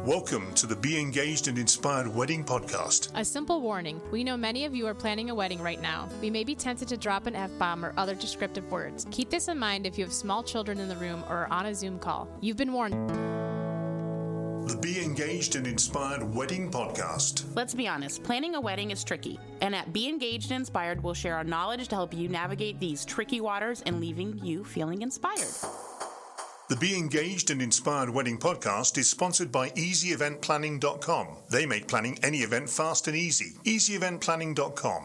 Welcome to the Be Engaged and Inspired Wedding Podcast. A simple warning. We know many of you are planning a wedding right now. We may be tempted to drop an F-bomb or other descriptive words. Keep this in mind if you have small children in the room or are on a Zoom call. You've been warned. The Be Engaged and Inspired Wedding Podcast. Let's be honest, planning a wedding is tricky. And at Be Engaged and Inspired, we'll share our knowledge to help you navigate these tricky waters and leaving you feeling inspired. The Be Engaged and Inspired Wedding Podcast is sponsored by EasyEventPlanning.com. They make planning any event fast and easy. EasyEventPlanning.com.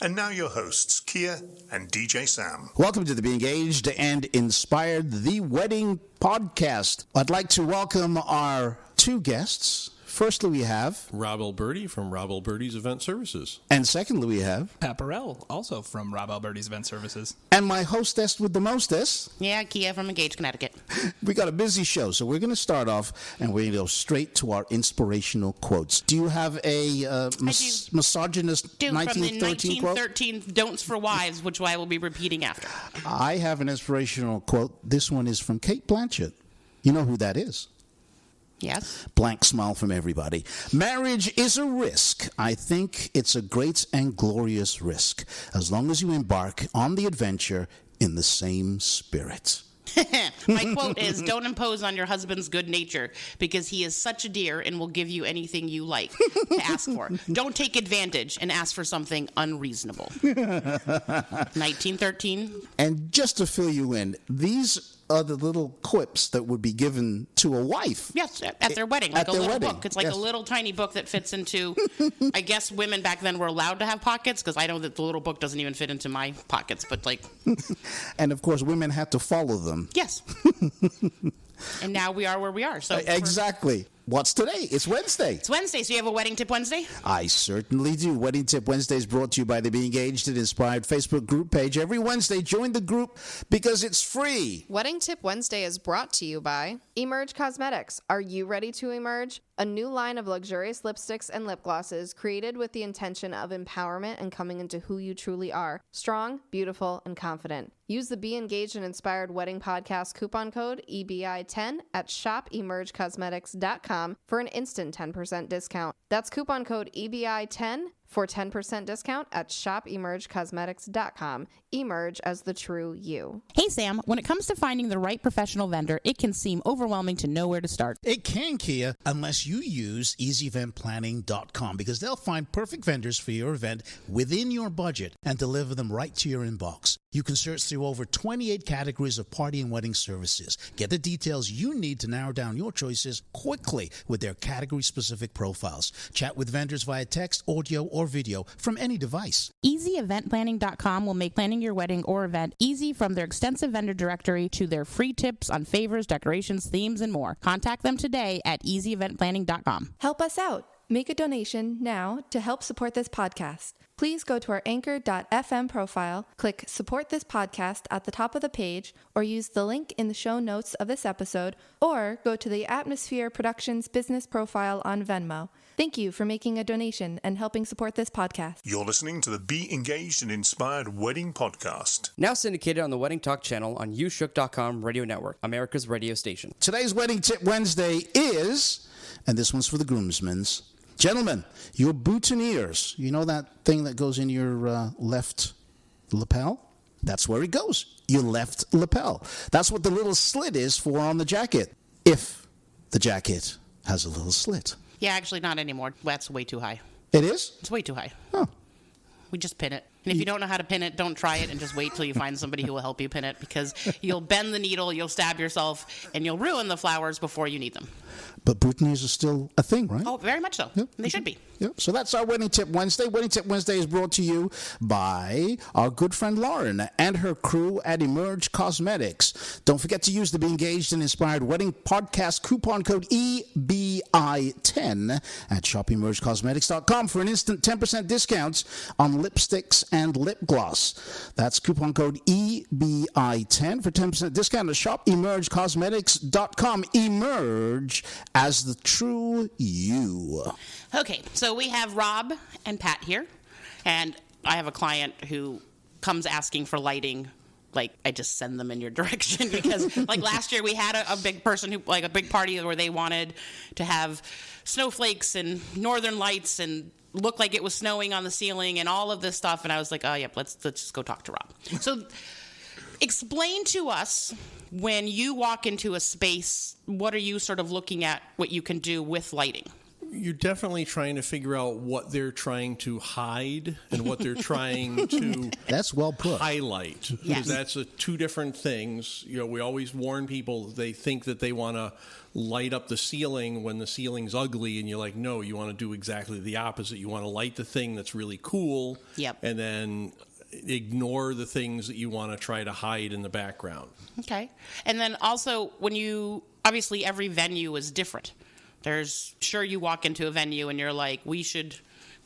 And now your hosts, Kia and DJ Sam. Welcome to the Be Engaged and Inspired the Wedding Podcast. I'd like to welcome our two guests. Firstly, we have Rob Alberti from Rob Alberti's Event Services. And secondly, we have Pat Burrell, also from Rob Alberti's Event Services. And my hostess with the mostess. Yeah, Kia from Engage, Connecticut. We got a busy show, so we're going to start off and we're going to go straight to our inspirational quotes. Do you have a misogynist 1913 quote? 1913 Don'ts for Wives, which I will be repeating after. I have an inspirational quote. This one is from Kate Blanchett. You know who that is? Yes. Blank smile from everybody. Marriage is a risk. I think it's a great and glorious risk, as long as you embark on the adventure in the same spirit. My quote is, don't impose on your husband's good nature, because he is such a dear and will give you anything you like to ask for. Don't take advantage and ask for something unreasonable. 1913. And just to fill you in, these are the little quips that would be given to a wife. Yes, at their wedding, like a little book. It's like a little tiny book that fits into, I guess women back then were allowed to have pockets, because I know that the little book doesn't even fit into my pockets, but like... And of course, women had to follow them. Yes. And now we are where we are. So exactly. What's today? It's Wednesday. It's Wednesday, so you have a Wedding Tip Wednesday? I certainly do. Wedding Tip Wednesday is brought to you by the Be Engaged and Inspired Facebook group page. Every Wednesday, join the group because it's free. Wedding Tip Wednesday is brought to you by Emerge Cosmetics. Are you ready to emerge? A new line of luxurious lipsticks and lip glosses created with the intention of empowerment and coming into who you truly are. Strong, beautiful, and confident. Use the Be Engaged and Inspired Wedding Podcast coupon code EBI10 at shopemergecosmetics.com for an instant 10% discount. That's coupon code EBI10 for 10% discount at shopemergecosmetics.com. Emerge as the true you. Hey, Sam, when it comes to finding the right professional vendor, it can seem overwhelming to know where to start. It can, Kia, unless you use EasyEventPlanning.com, because they'll find perfect vendors for your event within your budget and deliver them right to your inbox. You can search through over 28 categories of party and wedding services. Get the details you need to narrow down your choices quickly with their category-specific profiles. Chat with vendors via text, audio, or video from any device. EasyEventPlanning.com will make planning your wedding or event easy, from their extensive vendor directory to their free tips on favors, decorations, themes, and more. Contact them today at EasyEventPlanning.com. Help us out. Make a donation now to help support this podcast. Please go to our anchor.fm profile, click Support This Podcast at the top of the page, or use the link in the show notes of this episode, or go to the Atmosphere Productions business profile on Venmo. Thank you for making a donation and helping support this podcast. You're listening to the Be Engaged and Inspired Wedding Podcast. Now syndicated on the Wedding Talk channel on YouShook.com radio network, America's radio station. Today's Wedding Tip Wednesday is, and this one's for the groomsmen's, gentlemen, your boutonnieres. You know that thing that goes in your left lapel? That's where it goes. Your left lapel. That's what the little slit is for on the jacket, if the jacket has a little slit. Yeah, actually not anymore. That's way too high. It is? It's way too high. Oh. We just pin it. And if you don't know how to pin it, don't try it, and just wait till you find somebody who will help you pin it, because you'll bend the needle, you'll stab yourself, and you'll ruin the flowers before you need them. But boutonnieres are still a thing, right? Oh, very much so. Yep. They should be. Yep. So that's our Wedding Tip Wednesday. Wedding Tip Wednesday is brought to you by our good friend Lauren and her crew at Emerge Cosmetics. Don't forget to use the Be Engaged and Inspired Wedding Podcast coupon code EBI10 at shopemergecosmetics.com for an instant 10% discount on lipsticks and lip gloss. That's coupon code EBI10 for 10% discount at shopemergecosmetics.com. Emerge as the true you. Okay, so we have Rob and Pat here, and I have a client who comes asking for lighting like I just send them in your direction because like last year we had a big person who like a big party where they wanted to have snowflakes and northern lights and look like it was snowing on the ceiling and all of this stuff. And I was like, oh, yep, let's just go talk to Rob. So explain to us when you walk into a space, what are you sort of looking at what you can do with lighting? You're definitely trying to figure out what they're trying to hide and what they're trying to That's well put. highlight. Yes. Because that's two different things. You know, we always warn people, they think that they want to light up the ceiling when the ceiling's ugly, and you're like, no, you want to do exactly the opposite. You want to light the thing that's really cool, Yep. and then ignore the things that you want to try to hide in the background. Okay. And then also when obviously every venue is different. Sure you walk into a venue and you're like, we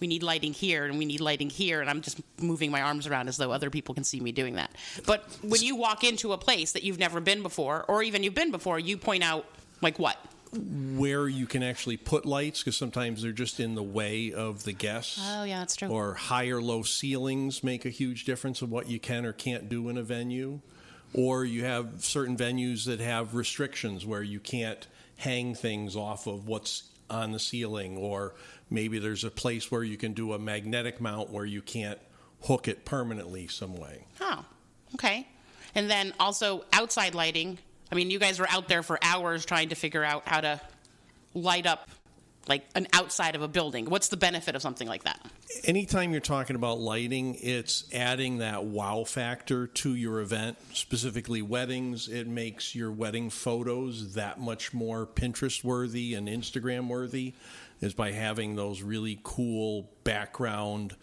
need lighting here and we need lighting here, and I'm just moving my arms around as though other people can see me doing that. But when you walk into a place that you've never been before, or even you've been before, you point out like what? Where you can actually put lights, because sometimes they're just in the way of the guests. Oh, yeah, that's true. Or high or low ceilings make a huge difference of what you can or can't do in a venue. Or you have certain venues that have restrictions where you can't hang things off of what's on the ceiling, or maybe there's a place where you can do a magnetic mount where you can't hook it permanently some way. Oh, okay. And then also outside lighting. I mean, you guys were out there for hours trying to figure out how to light up like an outside of a building. What's the benefit of something like that? Anytime you're talking about lighting, it's adding that wow factor to your event, specifically weddings. It makes your wedding photos that much more Pinterest worthy and Instagram worthy, is by having those really cool background,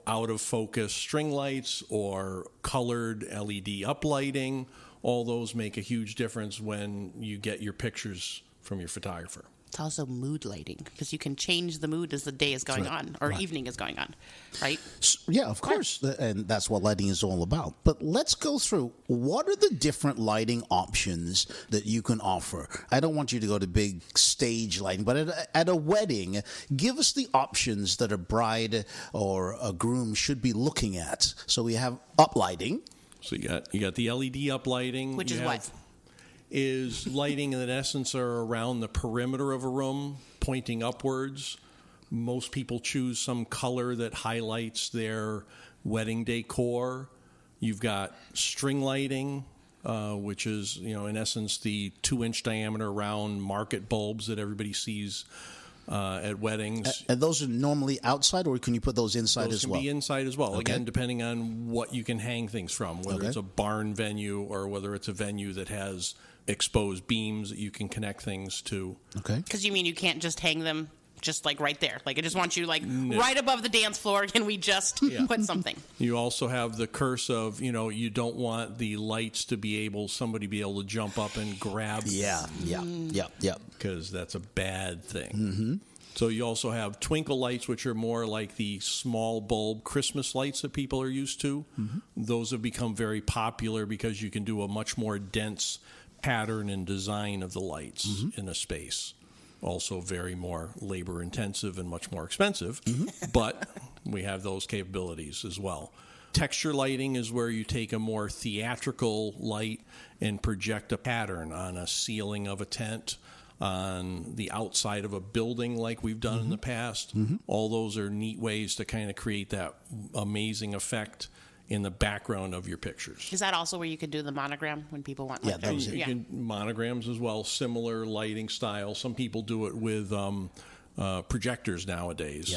out of focus string lights or colored LED uplighting. All those make a huge difference when you get your pictures from your photographer. It's also mood lighting, because you can change the mood as the day is going on or evening is going on, right? Yeah, of course. And that's what lighting is all about. But let's go through, what are the different lighting options that you can offer? I don't want you to go to big stage lighting, but at a wedding, give us the options that a bride or a groom should be looking at. So we have uplighting. So you got the LED uplighting. Which is what? Is lighting that in essence are around the perimeter of a room, pointing upwards. Most people choose some color that highlights their wedding decor. You've got string lighting, which is, in essence, the 2-inch diameter round market bulbs that everybody sees at weddings. And those are normally outside, or can you put those inside as well? Those can be inside as well. Okay. Again, depending on what you can hang things from, whether it's a barn venue or whether it's a venue that has exposed beams that you can connect things to. Okay. Because you mean you can't just hang them just like right there? Like I just want you right above the dance floor. Can we just put something? You also have the curse of, you don't want the lights to somebody be able to jump up and grab. Yeah. Because that's a bad thing. Mm-hmm. So you also have twinkle lights, which are more like the small bulb Christmas lights that people are used to. Mm-hmm. Those have become very popular because you can do a much more dense pattern and design of the lights in a space. Also very more labor intensive and much more expensive, but we have those capabilities as well. Texture lighting is where you take a more theatrical light and project a pattern on a ceiling of a tent, on the outside of a building like we've done in the past. All those are neat ways to kind of create that amazing effect in the background of your pictures. Is that also where you could do the monogram when people want? Yeah, those are. You can monograms as well, similar lighting style. Some people do it with projectors nowadays,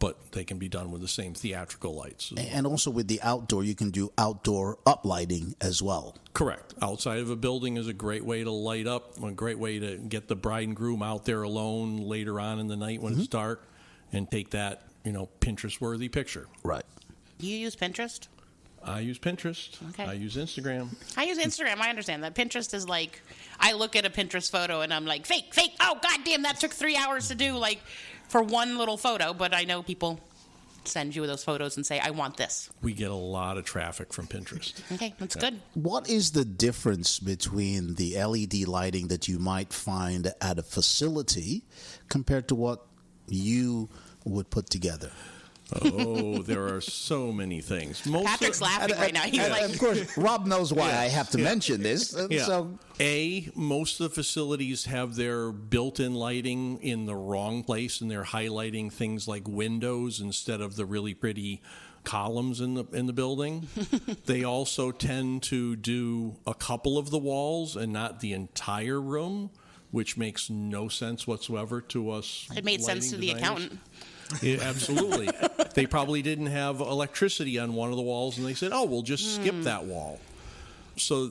but they can be done with the same theatrical lights. And also with the outdoor, you can do outdoor uplighting as well. Correct. Outside of a building is a great way to light up, a great way to get the bride and groom out there alone later on in the night when it's dark and take that, Pinterest-worthy picture. Right. Do you use Pinterest? I use Pinterest. Okay. I use Instagram. I use Instagram. I understand that. Pinterest is like, I look at a Pinterest photo and I'm like, fake. Oh, goddamn, that took 3 hours to do, for one little photo. But I know people send you those photos and say, I want this. We get a lot of traffic from Pinterest. Okay, that's good. What is the difference between the LED lighting that you might find at a facility compared to what you would put together? Oh, there are so many things. Patrick's laughing right now. He's like, of course, Rob knows why I have to mention this. So, most of the facilities have their built-in lighting in the wrong place, and they're highlighting things like windows instead of the really pretty columns in the building. They also tend to do a couple of the walls and not the entire room, which makes no sense whatsoever to us. It made sense to the accountant. Yeah, absolutely. They probably didn't have electricity on one of the walls, and they said, we'll just skip that wall. So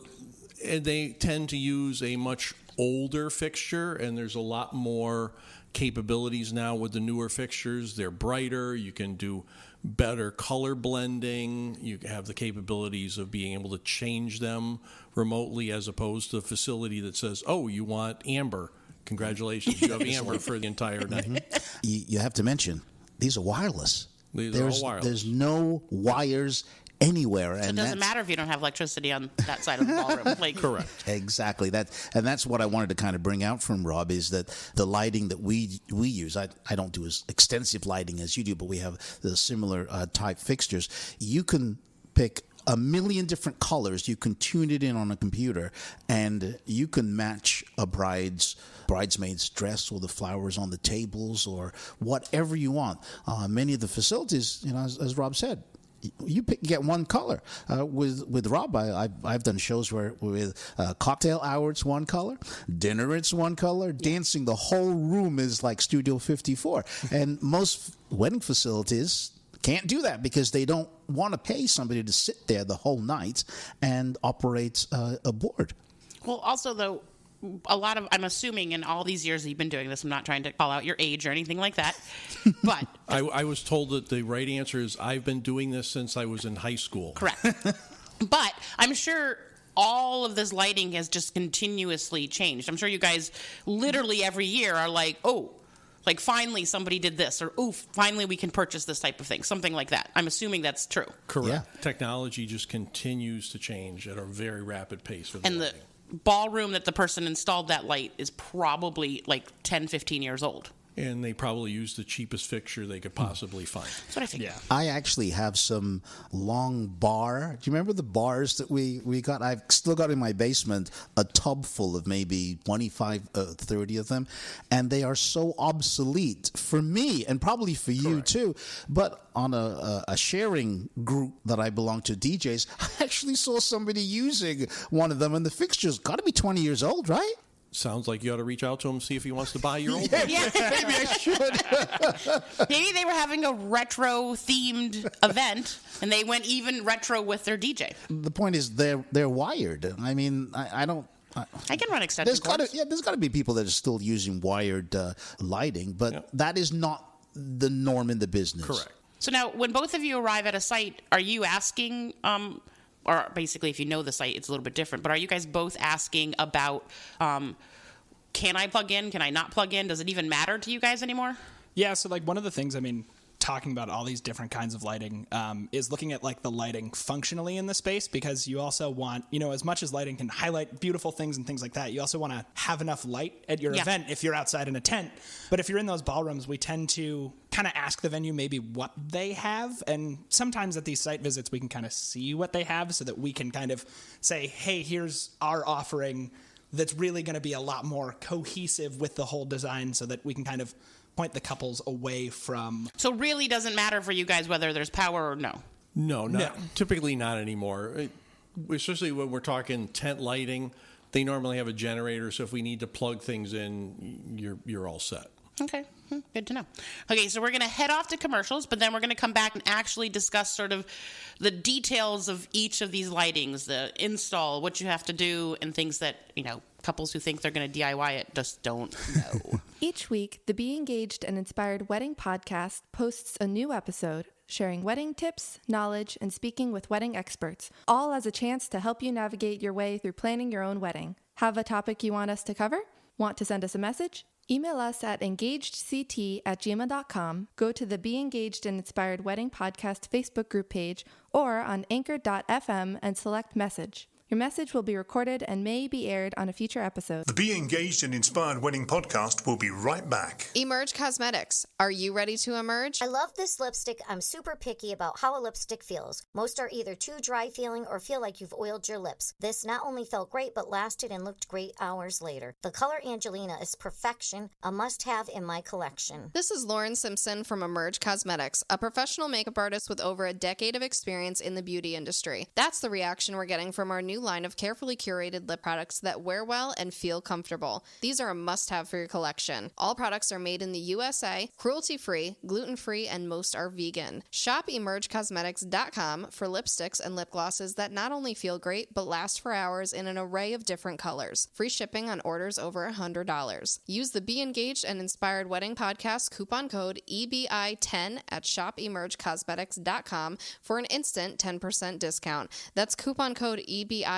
and they tend to use a much older fixture, and there's a lot more capabilities now with the newer fixtures. They're brighter. You can do better color blending. You have the capabilities of being able to change them remotely, as opposed to a facility that says, you want amber. Congratulations, you have amber for the entire night. You have to mention, these are wireless. These are all wireless. There's no wires anywhere. So it doesn't matter if you don't have electricity on that side of the ballroom. Correct. Exactly. That's what I wanted to kind of bring out from Rob, is that the lighting that we use, I don't do as extensive lighting as you do, but we have the similar type fixtures. You can pick a million different colors. You can tune it in on a computer, and you can match a bridesmaid's dress or the flowers on the tables or whatever you want. Many of the facilities, as Rob said, you get one color. With Rob, I've done shows where with cocktail hour it's one color, dinner it's one color, dancing the whole room is like Studio 54, and most wedding facilities can't do that because they don't want to pay somebody to sit there the whole night and operate a board. Well, also, though, I'm assuming in all these years that you've been doing this, I'm not trying to call out your age or anything like that, but I was told that the right answer is I've been doing this since I was in high school. Correct. But I'm sure all of this lighting has just continuously changed. I'm sure you guys literally every year are like, finally somebody did this, or finally we can purchase this type of thing, something like that. I'm assuming that's true. Correct. Yeah. Technology just continues to change at a very rapid pace. And the ballroom that the person installed that light is probably like 10, 15 years old. And they probably used the cheapest fixture they could possibly find. That's what I think. Yeah. I actually have some long bar. Do you remember the bars that we got? I've still got in my basement a tub full of maybe 25, 30 of them. And they are so obsolete for me and probably for you too. But on a sharing group that I belong to, DJs, I actually saw somebody using one of them, and the fixture's got to be 20 years old, right? Sounds like you ought to reach out to him and see if he wants to buy your old one. Yeah. Maybe I should. Maybe they were having a retro-themed event, and they went even retro with their DJ. The point is they're wired. I mean, I don't... I can run extension cords. There's got to be people that are still using wired lighting, but that is not the norm in the business. Correct. So now, when both of you arrive at a site, are you asking... or basically, if you know the site, it's a little bit different. But are you guys both asking about, can I plug in? Can I not plug in? Does it even matter to you guys anymore? Yeah, so one of the things, talking about all these different kinds of lighting is looking at the lighting functionally in the space, because you also want, as much as lighting can highlight beautiful things and things like that, you also want to have enough light at your event if you're outside in a tent. But if you're in those ballrooms, we tend to kind of ask the venue maybe what they have, and sometimes at these site visits we can kind of see what they have so that we can kind of say, hey, here's our offering that's really going to be a lot more cohesive with the whole design, so that we can kind of point the couples away from... So really doesn't matter for you guys whether there's power or no? No, typically not anymore. Especially when we're talking tent lighting, they normally have a generator, so if we need to plug things in, you're all set. Okay, good to know. Okay, so we're going to head off to commercials, but then we're going to come back and actually discuss sort of the details of each of these lightings, the install, what you have to do, and things that, couples who think they're going to DIY it just don't know. Each week, the Be Engaged and Inspired Wedding podcast posts a new episode sharing wedding tips, knowledge, and speaking with wedding experts, all as a chance to help you navigate your way through planning your own wedding. Have a topic you want us to cover? Want to send us a message? Email us at engagedct@gmail.com, go to the Be Engaged and Inspired Wedding Podcast Facebook group page, or on anchor.fm and select message. Your message will be recorded and may be aired on a future episode. The Be Engaged and Inspired Wedding podcast will be right back. Emerge Cosmetics. Are you ready to emerge? I love this lipstick. I'm super picky about how a lipstick feels. Most are either too dry feeling or feel like you've oiled your lips. This not only felt great, but lasted and looked great hours later. The color Angelina is perfection, a must-have in my collection. This is Lauren Simpson from Emerge Cosmetics, a professional makeup artist with over a decade of experience in the beauty industry. That's the reaction we're getting from our new line of carefully curated lip products that wear well and feel comfortable. These are a must-have for your collection. All products are made in the USA, cruelty-free, gluten-free, and most are vegan. Shop emergecosmetics.com for lipsticks and lip glosses that not only feel great, but last for hours in an array of different colors. Free shipping on orders over $100. Use the Be Engaged and Inspired Wedding Podcast coupon code EBI10 at shopemergecosmetics.com for an instant 10% discount. That's coupon code EBI10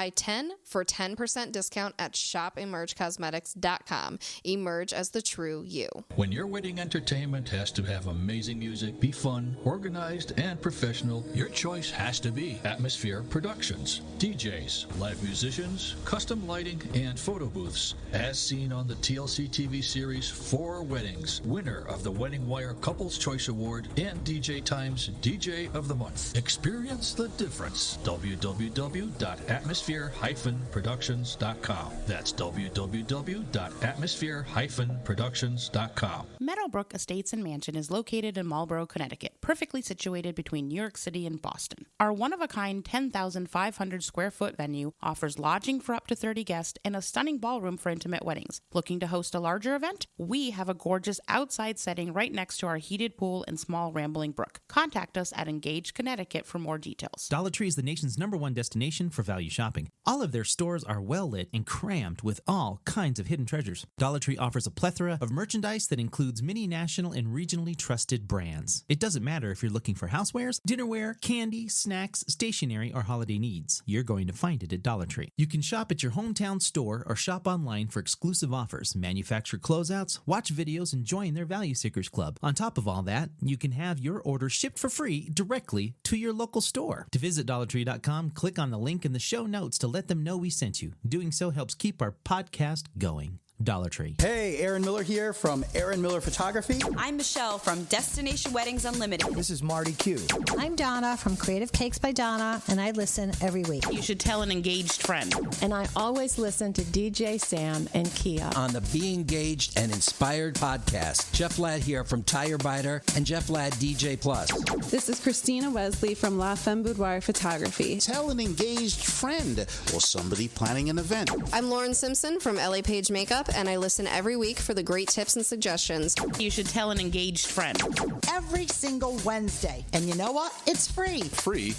for 10% discount at shopemergecosmetics.com. Emerge as the true you. When your wedding entertainment has to have amazing music, be fun, organized, and professional, your choice has to be Atmosphere Productions. DJs, live musicians, custom lighting, and photo booths. As seen on the TLC TV series 4 Weddings, winner of the Wedding Wire Couples Choice Award and DJ Times DJ of the Month. Experience the difference. www.atmosphere-productions.com. That's www.atmosphere-productions.com. Meadowbrook Estates and Mansion is located in Marlborough, Connecticut, perfectly situated between New York City and Boston. Our one-of-a-kind 10,500 square foot venue offers lodging for up to 30 guests and a stunning ballroom for intimate weddings. Looking to host a larger event? We have a gorgeous outside setting right next to our heated pool and small rambling brook. Contact us at Engage Connecticut for more details. Dollar Tree is the nation's #1 destination for value shopping. All of their stores are well lit and crammed with all kinds of hidden treasures. Dollar Tree offers a plethora of merchandise that includes many national and regionally trusted brands. It doesn't matter if you're looking for housewares, dinnerware, candy, snacks, stationery, or holiday needs. You're going to find it at Dollar Tree. You can shop at your hometown store or shop online for exclusive offers, manufacturer closeouts, watch videos, and join their Value Seekers Club. On top of all that, you can have your order shipped for free directly to your local store. To visit DollarTree.com, click on the link in the show notes to let them know we sent you. Doing so helps keep our podcast going. Dollar Tree. Hey, Aaron Miller here from Aaron Miller Photography. I'm Michelle from Destination Weddings Unlimited. This is Marty Q. I'm Donna from Creative Cakes by Donna, and I listen every week. You should tell an engaged friend. And I always listen to DJ Sam and Kia. On the Be Engaged and Inspired podcast, Jeff Ladd here from Tire Biter and Jeff Ladd DJ Plus. This is Christina Wesley from La Femme Boudoir Photography. Tell an engaged friend or somebody planning an event. I'm Lauren Simpson from LA Page Makeup, and I listen every week for the great tips and suggestions. You should tell an engaged friend. Every single Wednesday. And you know what? It's free. Free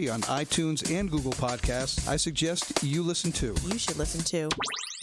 on iTunes and Google Podcasts. I suggest you listen too. You should listen too.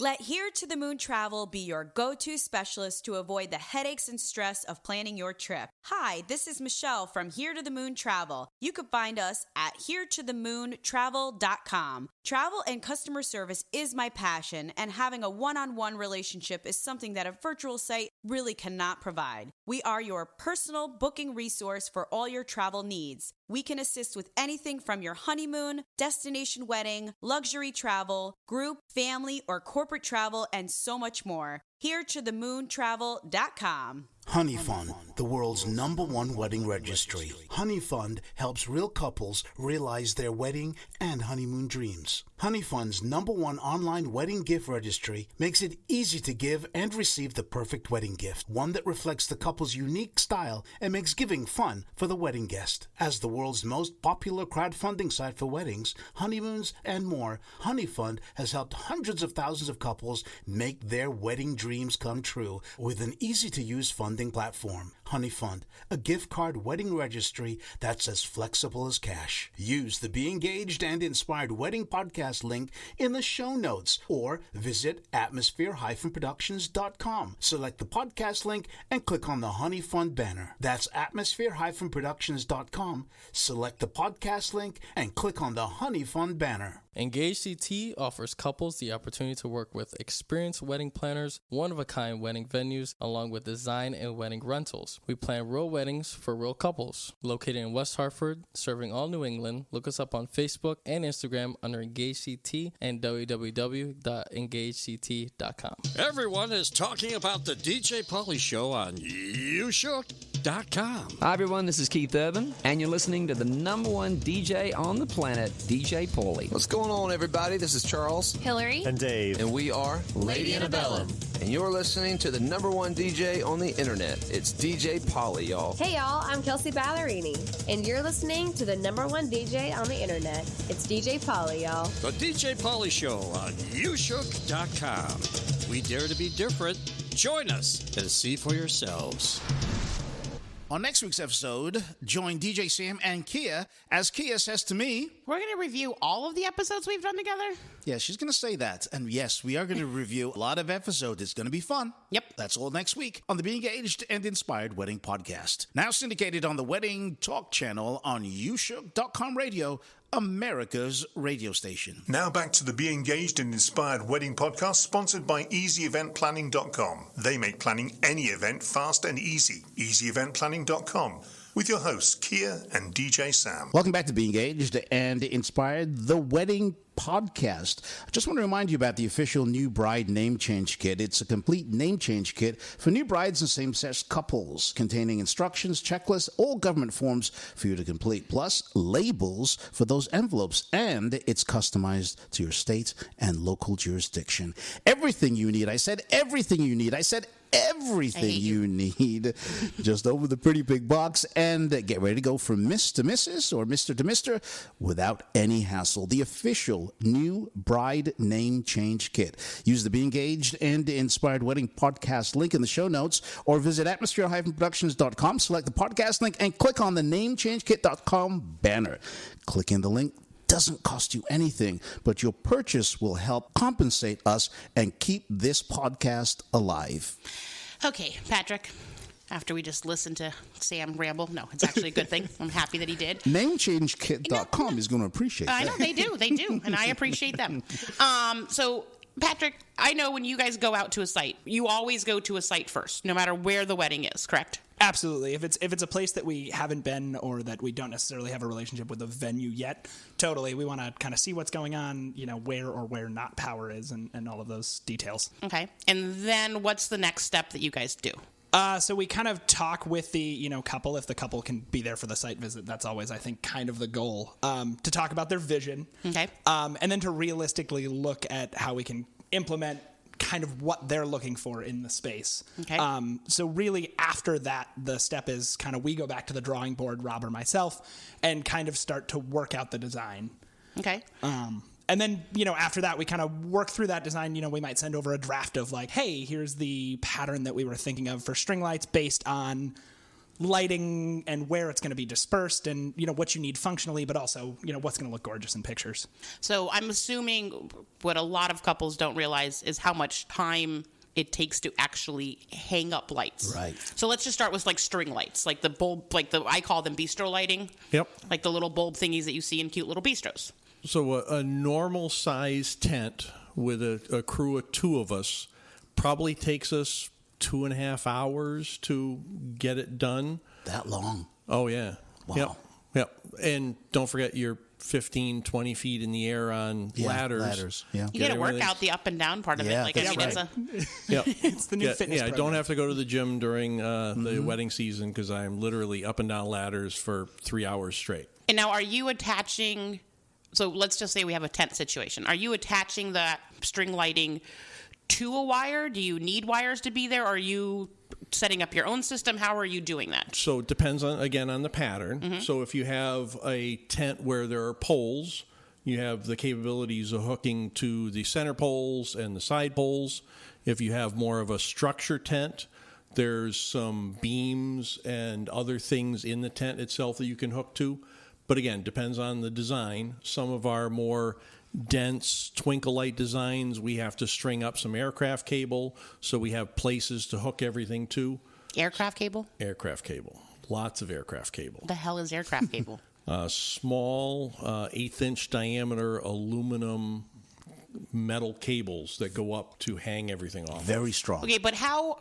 Let Here to the Moon Travel be your go-to specialist to avoid the headaches and stress of planning your trip. Hi, this is Michelle from Here to the Moon Travel. You can find us at heretothemoontravel.com. Travel and customer service is my passion, and having a one-on-one relationship is something that a virtual site really cannot provide. We are your personal booking resource for all your travel needs. We can assist with anything from your honeymoon, destination wedding, luxury travel, group, family, or corporate travel, and so much more. heretothemoontravel.com. Honey Fund, the world's #1 wedding registry. Honey Fund helps real couples realize their wedding and honeymoon dreams. Honey Fund's #1 online wedding gift registry makes it easy to give and receive the perfect wedding gift, one that reflects the couple's unique style and makes giving fun for the wedding guest. As the world's most popular crowdfunding site for weddings, honeymoons, and more, Honey Fund has helped hundreds of thousands of couples make their wedding dreams come true with an easy-to-use funding platform. Honey Fund, a gift card wedding registry that's as flexible as cash. Use the Be Engaged and Inspired Wedding podcast link in the show notes or visit atmosphere-productions.com. Select the podcast link and click on the Honey Fund banner. That's atmosphere-productions.com. Select the podcast link and click on the Honey Fund banner. Engage CT offers couples the opportunity to work with experienced wedding planners, one-of-a-kind wedding venues, along with design and wedding rentals. We plan real weddings for real couples. Located in West Hartford, serving all New England. Look us up on Facebook and Instagram under EngageCT and www.engagect.com. Everyone is talking about the DJ Pauly Show on YouShook.com. Hi, everyone. This is Keith Urban, and you're listening to the number one DJ on the planet, DJ Pauly. What's going on, everybody? This is Charles, Hillary, and Dave, and we are Lady Antebellum. And you're listening to the number one DJ on the internet. It's DJ Pauly, y'all. Hey, y'all. I'm Kelsey Ballerini, and you're listening to the number one DJ on the internet. It's DJ Pauly, y'all. The DJ Pauly Show on YouShook.com. We dare to be different. Join us and see for yourselves. On next week's episode, join DJ Sam and Kia as Kia says to me... We're going to review all of the episodes we've done together? Yeah, she's going to say that. And yes, we are going to review a lot of episodes. It's going to be fun. Yep. That's all next week on the Be Engaged and Inspired Wedding Podcast. Now syndicated on the Wedding Talk channel on YouShook.com radio, America's radio station. Now back to the Be Engaged and Inspired Wedding Podcast, sponsored by EasyEventPlanning.com. They make planning any event fast and easy. EasyEventPlanning.com. With your hosts, Kia and DJ Sam. Welcome back to Be Engaged and Inspired, the Wedding Podcast. I just want to remind you about the official new bride name change kit. It's a complete name change kit for new brides and same-sex couples, containing instructions, checklists, all government forms for you to complete, plus labels for those envelopes, and it's customized to your state and local jurisdiction. Everything you need. I said everything you need. I said everything you need just over the pretty big box, and get ready to go from Miss to Mrs. or Mr. to Mr. without any hassle. The official new bride name change kit. Use the Be Engaged and Inspired Wedding Podcast link in the show notes, or visit atmosphere-productions.com, select the podcast link, and click on the namechangekit.com banner. Click in the link. Doesn't cost you anything, but your purchase will help compensate us and keep this podcast alive. Okay, Patrick, after we just listened to Sam ramble, no, it's actually a good thing. I'm happy that he did. Namechangekit.com is going to appreciate that. I know, they do, and I appreciate them. So, Patrick, I know when you guys go out to a site, you always go to a site first, no matter where the wedding is, correct? Absolutely. If it's a place that we haven't been or that we don't necessarily have a relationship with the venue yet, totally. We want to kind of see what's going on, where or where not power is and all of those details. Okay. And then what's the next step that you guys do? So we kind of talk with the, couple, if the couple can be there for the site visit. That's always, I think, kind of the goal, to talk about their vision. Okay. And then to realistically look at how we can implement kind of what they're looking for in the space. Okay. So really after that, the step is kind of we go back to the drawing board, Rob or myself, and kind of start to work out the design. Okay. And then, after that, we kind of work through that design. We might send over a draft of like, hey, here's the pattern that we were thinking of for string lights based on lighting and where it's going to be dispersed and, what you need functionally, but also, what's going to look gorgeous in pictures. So I'm assuming what a lot of couples don't realize is how much time it takes to actually hang up lights. Right. So let's just start with like string lights, like the bulb, I call them bistro lighting. Yep. Like the little bulb thingies that you see in cute little bistros. So a normal size tent with a crew of two of us probably takes us 2.5 hours to get it done. That long? Oh, yeah. Wow. Yep. And don't forget you're 15, 20 feet in the air on ladders. Yeah. You got to work out the up and down part of it. Like, that's right. It's the new fitness program. I don't have to go to the gym during the wedding season because I'm literally up and down ladders for 3 hours straight. And now are you attaching, so let's just say we have a tent situation. Are you attaching that string lighting to a wire? Do you need wires to be there? Or are you setting up your own system? How are you doing that? So it depends on the pattern. Mm-hmm. So if you have a tent where there are poles, you have the capabilities of hooking to the center poles and the side poles. If you have more of a structure tent, there's some beams and other things in the tent itself that you can hook to. But again, depends on the design. Some of our more dense twinkle light designs, we have to string up some aircraft cable, so we have places to hook everything to. Aircraft cable? Aircraft cable. Lots of aircraft cable. What the hell is aircraft cable? Small, 1/8 inch diameter aluminum metal cables that go up to hang everything off. Very strong. Okay, but how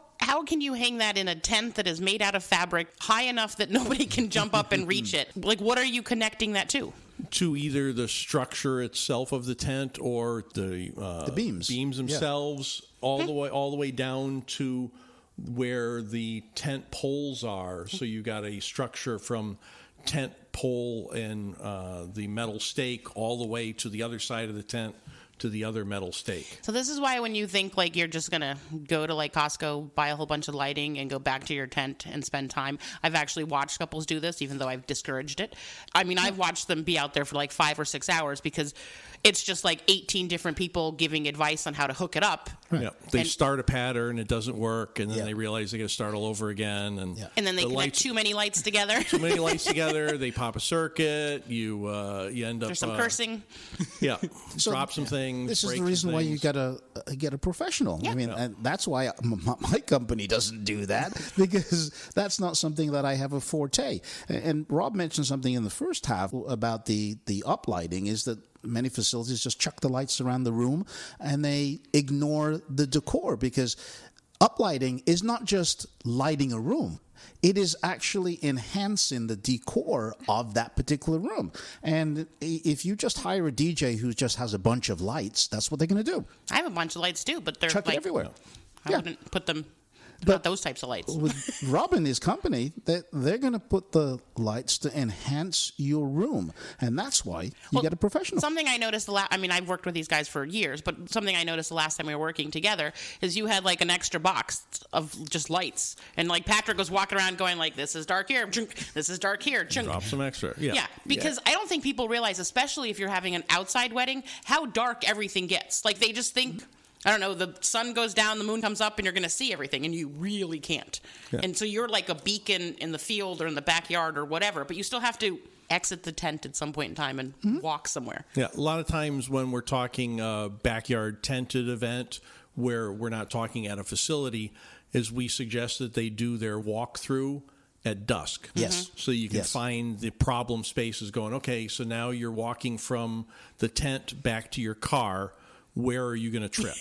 can you hang that in a tent that is made out of fabric high enough that nobody can jump up and reach it? Like, what are you connecting that to? To either the structure itself of the tent or the beams themselves, all the way down to where the tent poles are. So you got a structure from tent pole and the metal stake all the way to the other side of the tent to the other metal stake. So this is why when you think like you're just going to go to like Costco, buy a whole bunch of lighting and go back to your tent and spend time. I've actually watched couples do this, even though I've discouraged it. I mean, I've watched them be out there for like 5 or 6 hours because it's just like 18 different people giving advice on how to hook it up. Right. Yeah. They start a pattern, it doesn't work, and then they realize they got to start all over again. And then they connect too many lights together. Too many lights together. They pop a circuit. You end up. There's some cursing. Yeah. Drop some things. This is the reason why you got to get a professional. Yeah. I mean, and that's why my company doesn't do that, because that's not something that I have a forte. And Rob mentioned something in the first half about the uplighting, is that many facilities just chuck the lights around the room and they ignore the decor, because uplighting is not just lighting a room. It is actually enhancing the decor of that particular room. And if you just hire a DJ who just has a bunch of lights, that's what they're going to do. I have a bunch of lights too, but they're chuck like it everywhere. I wouldn't put them. Not those types of lights. With Rob and his company, they're going to put the lights to enhance your room. And that's why you get a professional. Something I noticed I've worked with these guys for years, but something I noticed the last time we were working together is you had like an extra box of just lights. And like Patrick was walking around going like, this is dark here, this is dark here. Drop some extra. Yeah. Because I don't think people realize, especially if you're having an outside wedding, how dark everything gets. Like they just think, I don't know, the sun goes down, the moon comes up, and you're going to see everything, and you really can't. Yeah. And so you're like a beacon in the field or in the backyard or whatever, but you still have to exit the tent at some point in time and walk somewhere. Yeah, a lot of times when we're talking backyard tented event where we're not talking at a facility, is we suggest that they do their walkthrough at dusk. Yes. So you can find the problem spaces going, okay, so now you're walking from the tent back to your car. Where are you going to trip?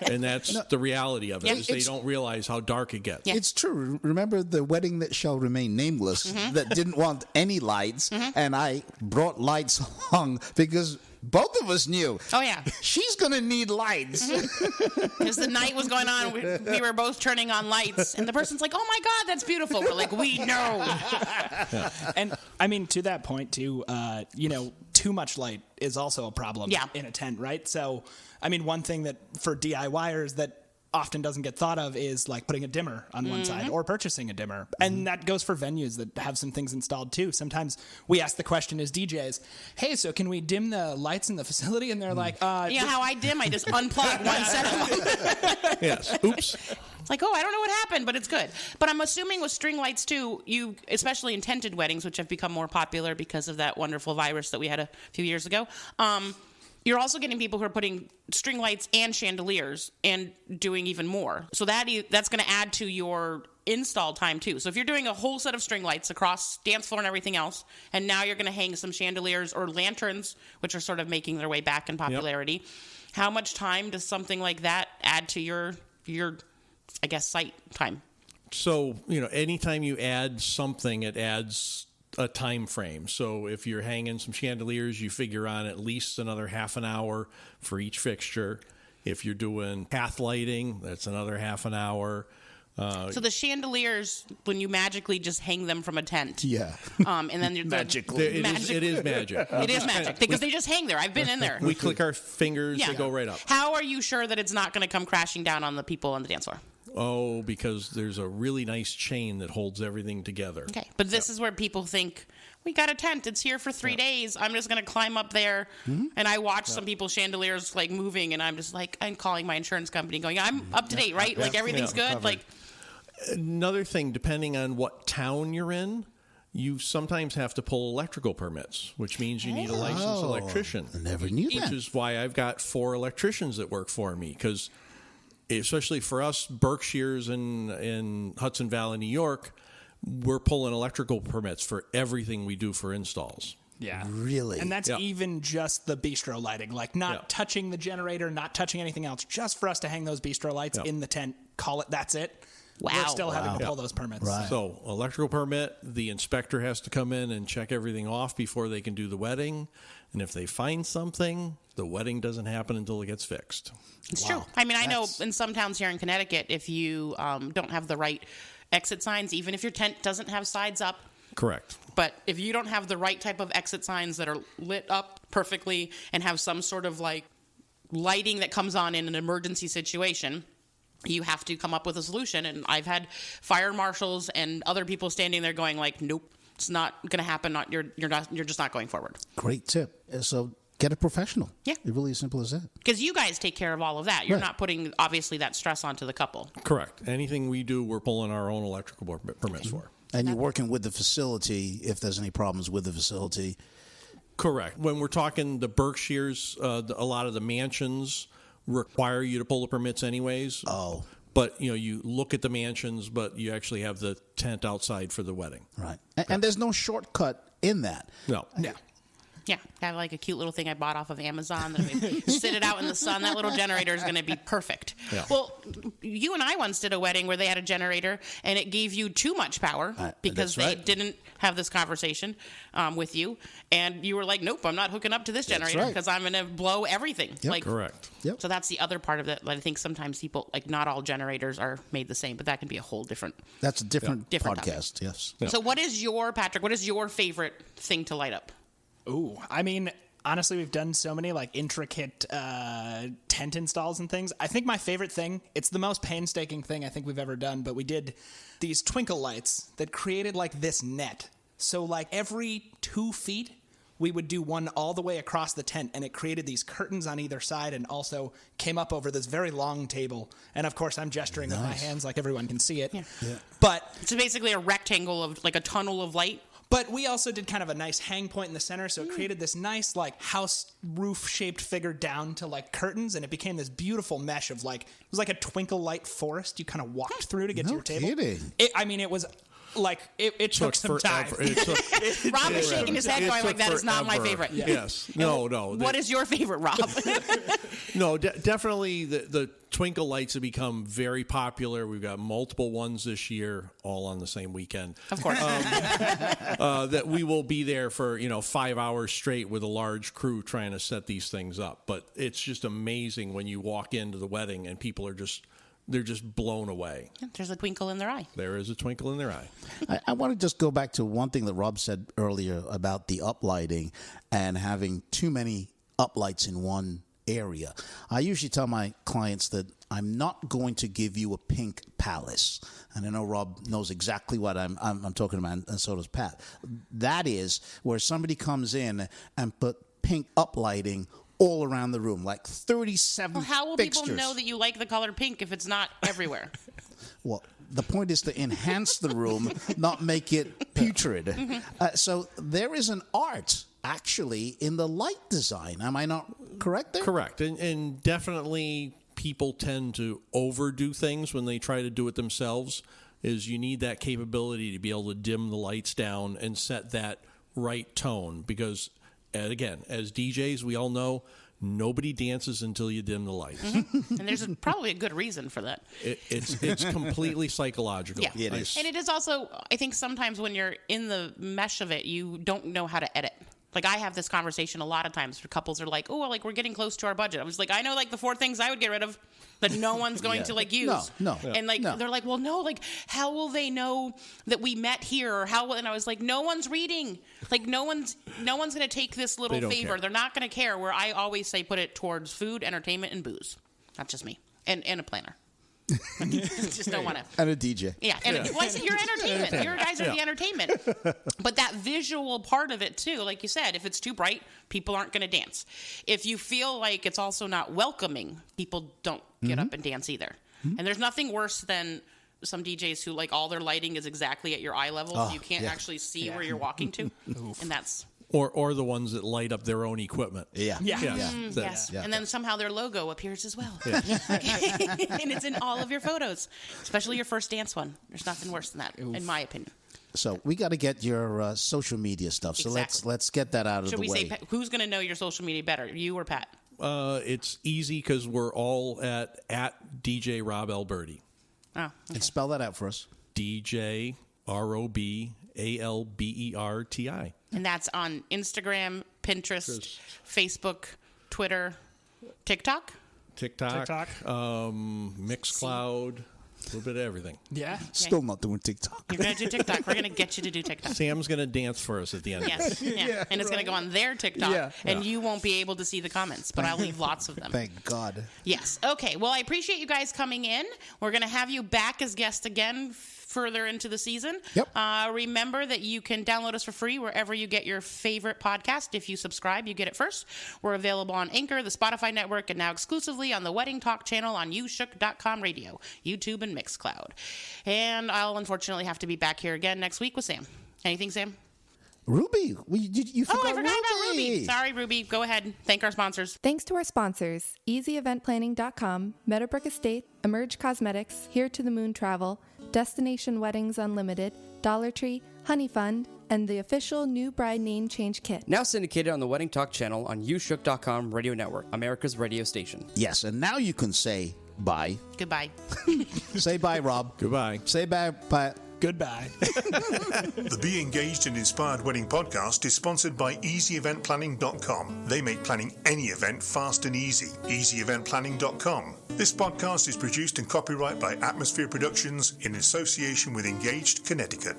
And that's the reality of it, is they don't realize how dark it gets. It's true. Remember the wedding that shall remain nameless that didn't want any lights, and I brought lights along because both of us knew. Oh, yeah. She's going to need lights. Because the night was going on, we were both turning on lights, and the person's like, oh, my God, that's beautiful. We're like, we know. And, I mean, to that point, too, too much light is also a problem in a tent, right? So, I mean, one thing that for DIYers that often doesn't get thought of is like putting a dimmer on one side or purchasing a dimmer. And that goes for venues that have some things installed too. Sometimes we ask the question as DJs, hey, so can we dim the lights in the facility? And they're like, you know how I dim? I just unplug one set of them. Yes. Oops. It's like, I don't know what happened, but it's good. But I'm assuming with string lights too, you, especially in tented weddings, which have become more popular because of that wonderful virus that we had a few years ago, you're also getting people who are putting string lights and chandeliers and doing even more. So that's going to add to your install time too. So if you're doing a whole set of string lights across dance floor and everything else, and now you're going to hang some chandeliers or lanterns, which are sort of making their way back in popularity, how much time does something like that add to your I guess, site time? So, anytime you add something, it adds a time frame. So if you're hanging some chandeliers, you figure on at least another half an hour for each fixture. If you're doing path lighting, that's another half an hour. So the chandeliers, when you magically just hang them from a tent. Yeah. And then magically. It is magic. It is magic because they just hang there. I've been in there. We click our fingers, they go right up. How are you sure that it's not going to come crashing down on the people on the dance floor? Oh, because there's a really nice chain that holds everything together. Okay. But this is where people think, we got a tent. It's here for 3 days. I'm just going to climb up there. And I watch some people's chandeliers like moving, and I'm just like, I'm calling my insurance company going, I'm up to date, right? Like everything's good. Covered. Like another thing, depending on what town you're in, you sometimes have to pull electrical permits, which means you need a licensed electrician. I never knew that. Which is why I've got 4 electricians that work for me, because especially for us Berkshires in Hudson Valley, New York, we're pulling electrical permits for everything we do for installs. Yeah. Really? And that's even just the bistro lighting, like not touching the generator, not touching anything else, just for us to hang those bistro lights in the tent, call it, that's it. Wow. We're still having to pull those permits. Right. So electrical permit, the inspector has to come in and check everything off before they can do the wedding. And if they find something, the wedding doesn't happen until it gets fixed. It's true. I mean, I know in some towns here in Connecticut, if you don't have the right exit signs, even if your tent doesn't have sides up. Correct. But if you don't have the right type of exit signs that are lit up perfectly and have some sort of like lighting that comes on in an emergency situation, you have to come up with a solution. And I've had fire marshals and other people standing there going like, nope, it's not going to happen. You're just not going forward. Great tip. So get a professional. Yeah. It's really as simple as that. Because you guys take care of all of that. You're not putting, obviously, that stress onto the couple. Correct. Anything we do, we're pulling our own electrical permits for. And you're working with the facility if there's any problems with the facility. Correct. When we're talking the Berkshires, a lot of the mansions require you to pull the permits anyways. Oh. But, you look at the mansions, but you actually have the tent outside for the wedding. Right. And there's no shortcut in that. No. Yeah. Yeah, I have like a cute little thing I bought off of Amazon that we sit it out in the sun. That little generator is going to be perfect. Yeah. Well, you and I once did a wedding where they had a generator and it gave you too much power because they didn't have this conversation with you. And you were like, nope, I'm not hooking up to this generator because I'm going to blow everything. Yep. Like, correct. Yep. So that's the other part of it. I think sometimes people, like not all generators are made the same, but that can be a whole different That's a different podcast. Topic. Yes. So what is your favorite thing to light up? Ooh, I mean, honestly, we've done so many like intricate tent installs and things. I think my favorite thing, it's the most painstaking thing I think we've ever done, but we did these twinkle lights that created like this net. So like every 2 feet, we would do one all the way across the tent, and it created these curtains on either side and also came up over this very long table. And of course, I'm gesturing with my hands like everyone can see it. Yeah. But it's basically a rectangle of like a tunnel of light. But we also did kind of a nice hang point in the center, so it created this nice like house roof-shaped figure down to like curtains, and it became this beautiful mesh of like, it was like a twinkle light forest you kind of walked through to get to your table. Kidding. It was like, it took some time. Rob is shaking his head going like, that is not my favorite. Yeah. Yes. No. What is your favorite, Rob? No, definitely the twinkle lights have become very popular. We've got multiple ones this year, all on the same weekend. Of course. That we will be there for 5 hours straight with a large crew trying to set these things up. But it's just amazing when you walk into the wedding and people are they're just blown away. There's a twinkle in their eye. There is a twinkle in their eye. I want to just go back to one thing that Rob said earlier about the uplighting and having too many uplights in one area. I usually tell my clients that I'm not going to give you a pink palace. And I know Rob knows exactly what I'm talking about, and so does Pat. That is where somebody comes in and put pink uplighting all around the room, like 37 how will fixtures. People know that you like the color pink if it's not everywhere? Well, the point is to enhance the room, not make it putrid. Mm-hmm. So there is an art, actually, in the light design. Am I not correct there? Correct. And definitely people tend to overdo things when they try to do it themselves, is you need that capability to be able to dim the lights down and set that right tone. Because, and again, as DJs, we all know nobody dances until you dim the lights. Mm-hmm. And there's probably a good reason for that. It's completely psychological. Yeah, it is. And it is also, I think sometimes when you're in the mesh of it, you don't know how to edit. Like, I have this conversation a lot of times where couples are like, oh, well, like, we're getting close to our budget. I was like, I know, like, the 4 things I would get rid of that no one's going to, like, use. No. And, like, they're like, well, no, like, how will they know that we met here? Or how will, and I was like, no one's reading. Like, no one's going to take this little favor. Care. They're not going to care, where I always say put it towards food, entertainment, and booze. Not just me. And a planner. Just don't want to. And a DJ. Yeah. And well, I said you're entertainment. Your guys are the entertainment. But that visual part of it, too, like you said, if it's too bright, people aren't going to dance. If you feel like it's also not welcoming, people don't get up and dance either. Mm-hmm. And there's nothing worse than some DJs who, like, all their lighting is exactly at your eye level, so you can't actually see where you're walking to. And that's... Or the ones that light up their own equipment. Yeah. Yes. And then somehow their logo appears as well. Yeah. And it's in all of your photos, especially your first dance one. There's nothing worse than that, in my opinion. So we got to get your social media stuff. So let's get that out of the way. Should we say who's going to know your social media better, you or Pat? It's easy because we're all at DJ Rob Alberti. Oh, okay. And spell that out for us. DJ ROBALBERTI. And that's on Instagram, Pinterest, Facebook, Twitter, TikTok, Mixcloud, a little bit of everything. Yeah. Still not doing TikTok. You're going to do TikTok. We're going to get you to do TikTok. Sam's going to dance for us at the end. Yes. Yeah. And it's going to go on their TikTok, and you won't be able to see the comments, but I'll leave lots of them. Thank God. Yes. Okay. Well, I appreciate you guys coming in. We're going to have you back as guests again further into the season. Yep. Remember that you can download us for free wherever you get your favorite podcast. If you subscribe, you get it first. We're available on Anchor, the Spotify network, and now exclusively on the Wedding Talk channel on YouShook.com radio, YouTube, and Mixcloud. And I'll unfortunately have to be back here again next week with Sam. Anything, Sam? Ruby, you forgot I forgot about Ruby. Sorry, Ruby. Go ahead. Thank our sponsors. Thanks to our sponsors, EasyEventPlanning.com, Meadowbrook Estate, Emerge Cosmetics, Here to the Moon Travel, Destination Weddings Unlimited, Dollar Tree, Honey Fund, and the official new bride name change kit. Now syndicated on the Wedding Talk channel on YouShook.com radio network, America's radio station. Yes, and now you can say bye. Goodbye. Say bye, Rob. Goodbye. Say bye, Pat. Goodbye. The Be Engaged and Inspired Wedding podcast is sponsored by EasyEventPlanning.com. They make planning any event fast and easy. EasyEventPlanning.com. This podcast is produced and copyright by Atmosphere Productions in association with Engaged Connecticut.